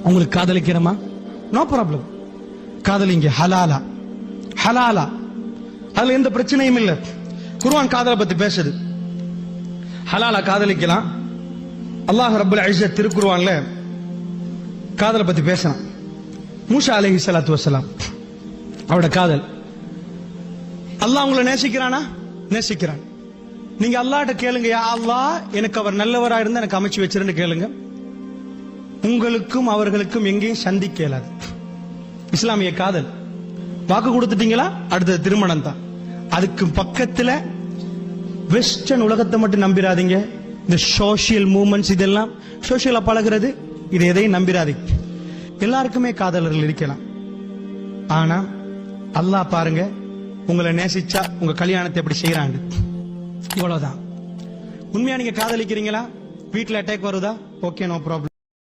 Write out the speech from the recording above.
உங்களுக்கு காதலிக்கிறமா? No problem, காதலிங்க. ஹலாலா ஹலாலா, அதுல எந்த பிரச்சனையும் இல்ல. குர்ஆன் காதலை பத்தி பேசுது. ஹலாலா காதலிக்கலாம். அல்லாஹ் ரப்பல் இஸ்ஸத் திருக்குர்ஆன்ல காதலை பத்தி பேசலாம். மூசா அலைஹிஸ்ஸலாத்து வஸ்ஸலாம் அவரோட காதல். அல்லாஹ் உங்களை நேசிக்கிறானா? நேசிக்கிறான். நீங்க அல்லாஹ்ட்ட கேளுங்க, யா அல்லாஹ் எனக்கு அவர் நல்லவரா இருந்தா எனக்கு அமைச்சு வச்சிருன்னு கேளுங்க. உங்களுக்கும் அவர்களுக்கும் எங்கேயும் சந்திக்க இயலாது. இஸ்லாமிய காதல். வாக்கு கொடுத்துட்டீங்களா, அடுத்தது திருமணம் தான். அதுக்கு பக்கத்துல வெஸ்டர்ன் உலகத்தை மட்டும் நம்பிராதீங்க. இந்த சோசியல் மூவ்மெண்ட்ஸ், இதெல்லாம் சோசியலா பழகிறது, இது எதையும் நம்பிராதீங்க. எல்லாருக்குமே காதலர்கள் இருக்கலாம். ஆனா அல்லாஹ் பாருங்க, உங்களை நேசிச்சா உங்க கல்யாணத்தை எப்படி செய்யறாங்க. இவ்வளவுதான். உண்மையா நீங்க காதலிக்கிறீங்களா? வீட்டுல அட்டாக் வருதா? Okay, no problem.